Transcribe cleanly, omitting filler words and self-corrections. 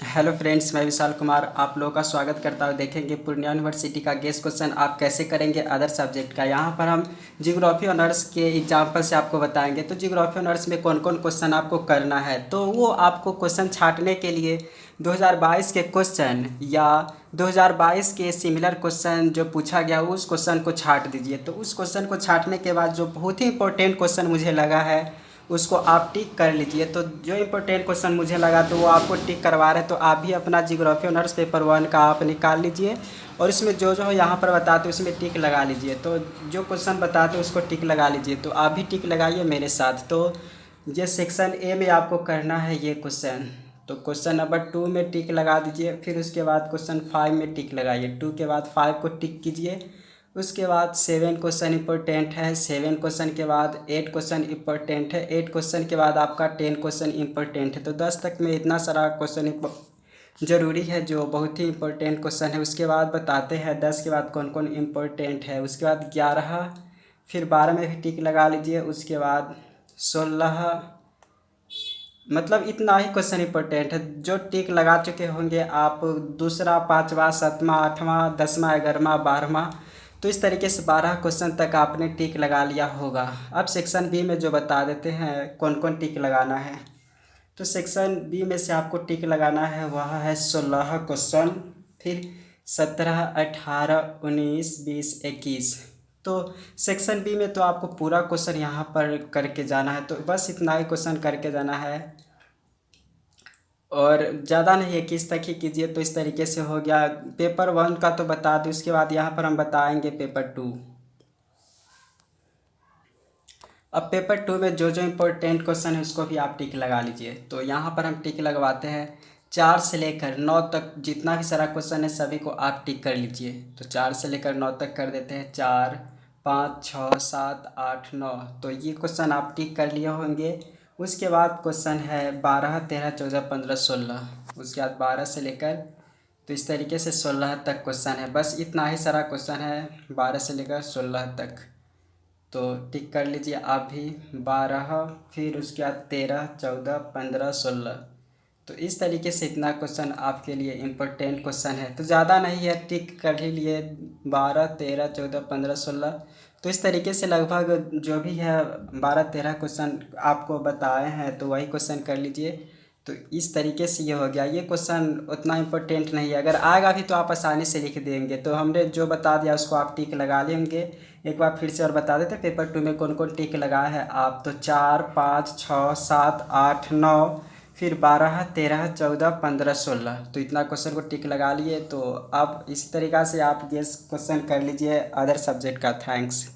Hello friends, मैं विशाल कुमार आप लोगों का स्वागत करता हूँ। देखेंगे पूर्णिया यूनिवर्सिटी का गेस क्वेश्चन आप कैसे करेंगे अदर सब्जेक्ट का। यहाँ पर हम जियोग्राफी ऑनर्स के एग्जाम्पल से आपको बताएंगे। तो जियोग्राफी ऑनर्स में कौन कौन क्वेश्चन आपको करना है, तो वो आपको क्वेश्चन छांटने के लिए 2022 के क्वेश्चन या 2022 के सिमिलर क्वेश्चन जो पूछा गया उस क्वेश्चन को छांट दीजिए। तो उस क्वेश्चन को छांटने के बाद जो बहुत ही इंपॉर्टेंट क्वेश्चन मुझे लगा है उसको आप टिक कर लीजिए। तो जो इम्पोर्टेंट क्वेश्चन मुझे लगा तो वो आपको टिक करवा रहे हैं। तो आप भी अपना जियोग्राफी ऑनर्स पेपर 1 का आप निकाल लीजिए और इसमें जो जो यहाँ पर बताते हैं उसमें टिक लगा लीजिए। तो जो क्वेश्चन बताते हैं उसको टिक लगा लीजिए। तो आप भी टिक लगाइए मेरे साथ। तो ये सेक्शन ए में आपको करना है ये क्वेश्चन। तो क्वेश्चन नंबर 2 में टिक लगा दीजिए। फिर उसके बाद क्वेश्चन 5 में टिक लगाइए। 2 के बाद 5 को टिक कीजिए। उसके बाद 7 क्वेश्चन इंपॉर्टेंट है। 7 क्वेश्चन के बाद 8 क्वेश्चन इंपॉर्टेंट है। 8 क्वेश्चन के बाद आपका 10 क्वेश्चन इंपॉर्टेंट है। तो 10 तक में इतना सारा क्वेश्चन ज़रूरी है जो बहुत ही इंपॉर्टेंट क्वेश्चन है। उसके बाद बताते हैं 10 के बाद कौन कौन इंपॉर्टेंट है। उसके बाद 11, फिर 12 में भी टिक लगा लीजिए। उसके बाद 16, मतलब इतना ही क्वेश्चन इंपॉर्टेंट है जो टिक लगा चुके होंगे आप। दूसरा, पाँचवा, सातवां, आठवां, 10वां, 11वां, 12वां, तो इस तरीके से 12 क्वेश्चन तक आपने टिक लगा लिया होगा। अब सेक्शन बी में जो बता देते हैं कौन कौन टिक लगाना है। तो सेक्शन बी में से आपको टिक लगाना है वह है 16 क्वेश्चन, फिर 17, 18, 19, 20, 21। तो सेक्शन बी में तो आपको पूरा क्वेश्चन यहाँ पर करके जाना है। तो बस इतना ही क्वेश्चन करके जाना है और ज़्यादा नहीं, 21 तक ही कीजिए। तो इस तरीके से हो गया। पेपर 1 का तो बता दें, उसके बाद यहाँ पर हम बताएंगे पेपर 2। अब पेपर 2 में जो जो इम्पोर्टेंट क्वेश्चन है उसको भी आप टिक लगा लीजिए। तो यहाँ पर हम टिक लगवाते हैं 4 से लेकर 9 तक जितना भी सारा क्वेश्चन है सभी को आप टिक कर लीजिए। तो 4 से लेकर 9 तक कर देते हैं। 4, 5, 6, 7, 8, 9, तो ये क्वेश्चन आप टिक कर लिए होंगे। उसके बाद क्वेश्चन है 12, 13, 14, 15, 16। उसके बाद 12 से लेकर, तो इस तरीके से 16 तक क्वेश्चन है। बस इतना ही सारा क्वेश्चन है 12 से लेकर 16 तक। तो टिक कर लीजिए आप भी। 12, फिर उसके बाद 13, 14, 15, 16। तो इस तरीके से इतना क्वेश्चन आपके लिए इम्पोर्टेंट क्वेश्चन है। तो ज़्यादा नहीं है, टिक कर ही लिए। 12, 13, 14, 15, 16। तो इस तरीके से लगभग जो भी है 12, 13 क्वेश्चन आपको बताए हैं तो वही क्वेश्चन कर लीजिए। तो इस तरीके से ये हो गया। ये क्वेश्चन उतना इम्पोर्टेंट नहीं है, अगर आएगा भी तो आप आसानी से लिख देंगे। तो हमने जो बता दिया उसको आप टिक लगा लेंगे। एक बार फिर से और बता देते पेपर 2 में कौन कौन टिक लगाया है आप। तो 4, 5, 6, 7, 8, 9, फिर 12, 13, 14, 15, 16। तो इतना क्वेश्चन को टिक लगा लिए। तो अब इसी तरीक़ा से आप ये क्वेश्चन कर लीजिए अदर सब्जेक्ट का। थैंक्स।